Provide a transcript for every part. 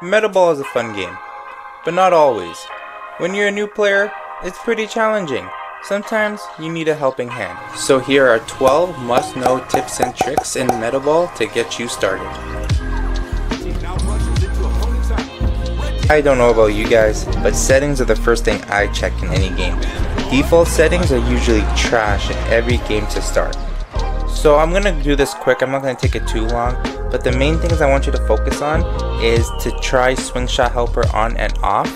Metaball is a fun game, but not always. When you're a new player, it's pretty challenging. Sometimes you need a helping hand. So here are 12 must-know tips and tricks in Metaball to get you started. I don't know about you guys, but settings are the first thing I check in any game. Default settings are usually trash in every game to start. So I'm gonna do this quick, I'm not gonna take it too long, but the main things I want you to focus on is to try swing shot helper on and off.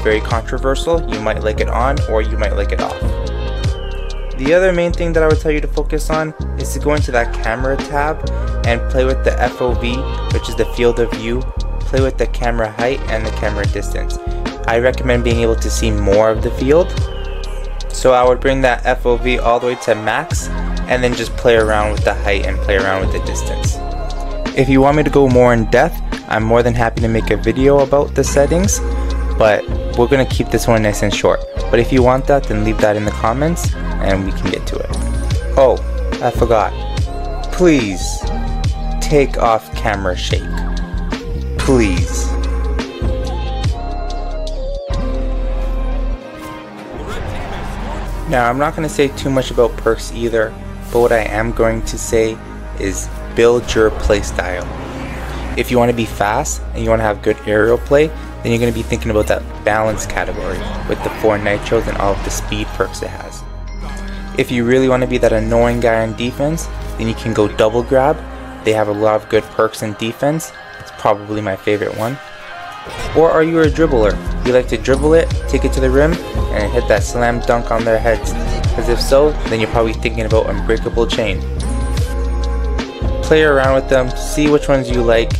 Very controversial, you might like it on or you might like it off. The other main thing that I would tell you to focus on is to go into that camera tab and play with the FOV, which is the field of view. Play with the camera height and the camera distance. I recommend being able to see more of the field. So I would bring that FOV all the way to max and then just play around with the height and play around with the distance. If you want me to go more in depth, I'm more than happy to make a video about the settings, but we're gonna keep this one nice and short. But if you want that, then leave that in the comments and we can get to it. Oh, I forgot. Please take off camera shake. Please. Now, I'm not going to say too much about perks either, but what I am going to say is build your playstyle. If you want to be fast and you want to have good aerial play, then you're going to be thinking about that balance category with the 4 nitros and all of the speed perks it has. If you really want to be that annoying guy on defense, then you can go double grab. They have a lot of good perks in defense. It's probably my favorite one. Or are you a dribbler? You like to dribble it, take it to the rim, and hit that slam dunk on their heads? Because if so, then you're probably thinking about unbreakable chain. Play around with them, see which ones you like,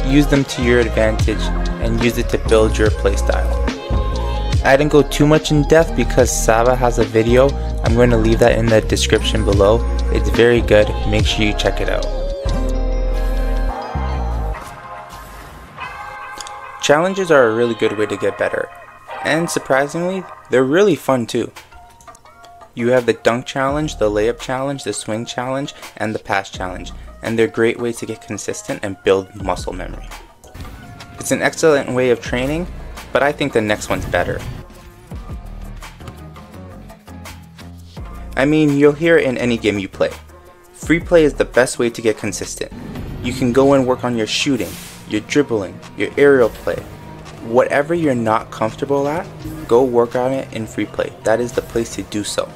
use them to your advantage, and use it to build your playstyle. I didn't go too much in depth because Saba has a video. I'm going to leave that in the description below. It's very good, make sure you check it out. Challenges are a really good way to get better, and surprisingly, they're really fun too. You have the dunk challenge, the layup challenge, the swing challenge, and the pass challenge, and they're great ways to get consistent and build muscle memory. It's an excellent way of training, but I think the next one's better. I mean, you'll hear it in any game you play. Free play is the best way to get consistent. You can go and work on your shooting, your dribbling, your aerial play. Whatever you're not comfortable at, go work on it in free play. That is the place to do so.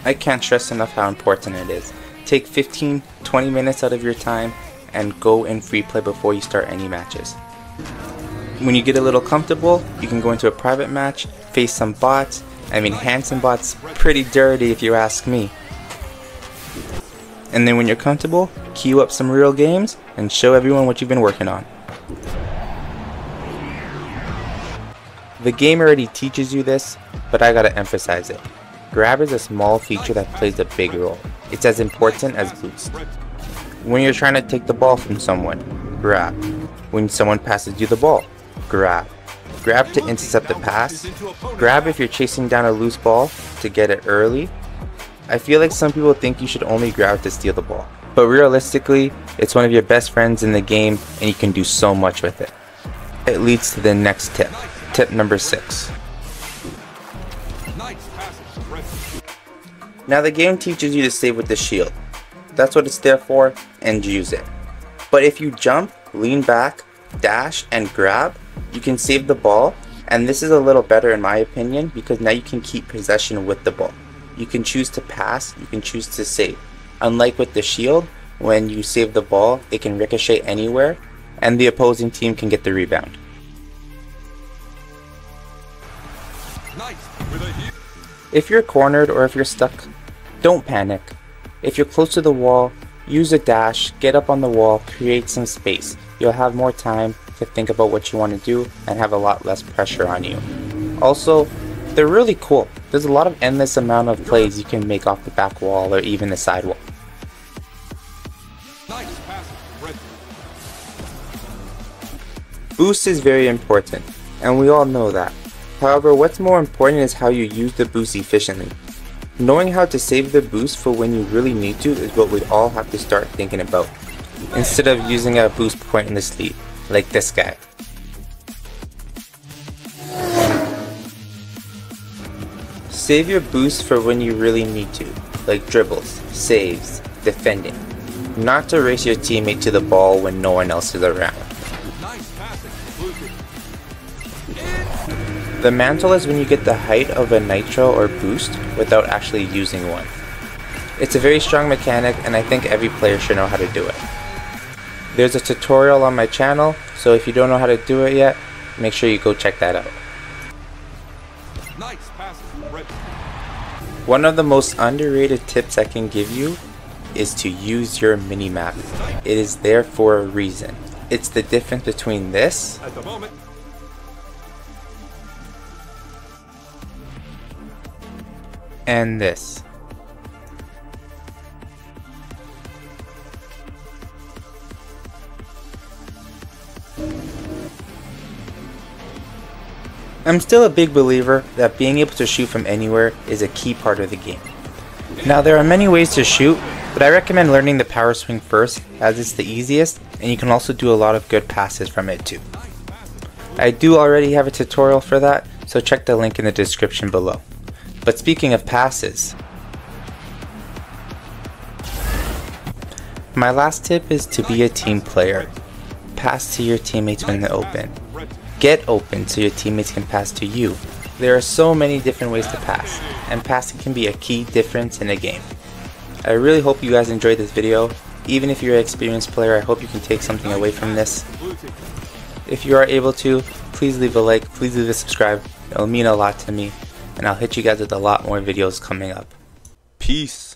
I can't stress enough how important it is. Take 15-20 minutes out of your time and go in free play before you start any matches. When you get a little comfortable, you can go into a private match, face some bots. I mean, handsome bots, pretty dirty if you ask me. And then when you're comfortable, queue up some real games and show everyone what you've been working on. The game already teaches you this, but I gotta emphasize it. Grab is a small feature that plays a big role. It's as important as boost. When you're trying to take the ball from someone, grab. When someone passes you the ball, grab. Grab to intercept the pass. Grab if you're chasing down a loose ball to get it early. I feel like some people think you should only grab to steal the ball, but realistically, it's one of your best friends in the game and you can do so much with it. It leads to the next tip. Tip number 6. Now the game teaches you to save with the shield. That's what it's there for, and use it. But if you jump, lean back, dash, and grab, you can save the ball, and this is a little better in my opinion because now you can keep possession with the ball. You can choose to pass, you can choose to save. Unlike with the shield, when you save the ball, it can ricochet anywhere, and the opposing team can get the rebound. If you're cornered or if you're stuck, don't panic. If you're close to the wall, use a dash, get up on the wall, create some space. You'll have more time to think about what you want to do and have a lot less pressure on you. Also, they're really cool. There's a lot of endless amount of plays you can make off the back wall or even the side wall. Boost is very important, and we all know that. However, what's more important is how you use the boost efficiently. Knowing how to save the boost for when you really need to is what we all have to start thinking about, instead of using a boost pointlessly, like this guy. Save your boost for when you really need to, like dribbles, saves, defending. Not to race your teammate to the ball when no one else is around. The mantle is when you get the height of a nitro or boost without actually using one. It's a very strong mechanic and I think every player should know how to do it. There's a tutorial on my channel, so if you don't know how to do it yet, make sure you go check that out. One of the most underrated tips I can give you is to use your minimap. It is there for a reason. It's the difference between this and this. I'm still a big believer that being able to shoot from anywhere is a key part of the game. Now there are many ways to shoot, but I recommend learning the power swing first as it's the easiest and you can also do a lot of good passes from it too. I do already have a tutorial for that, so check the link in the description below. But speaking of passes, my last tip is to be a team player. Pass to your teammates when they're open. Get open so your teammates can pass to you. There are so many different ways to pass, and passing can be a key difference in a game. I really hope you guys enjoyed this video. Even if you're an experienced player, I hope you can take something away from this. If you are able to, please leave a like, please leave a subscribe. It will mean a lot to me, and I'll hit you guys with a lot more videos coming up. Peace.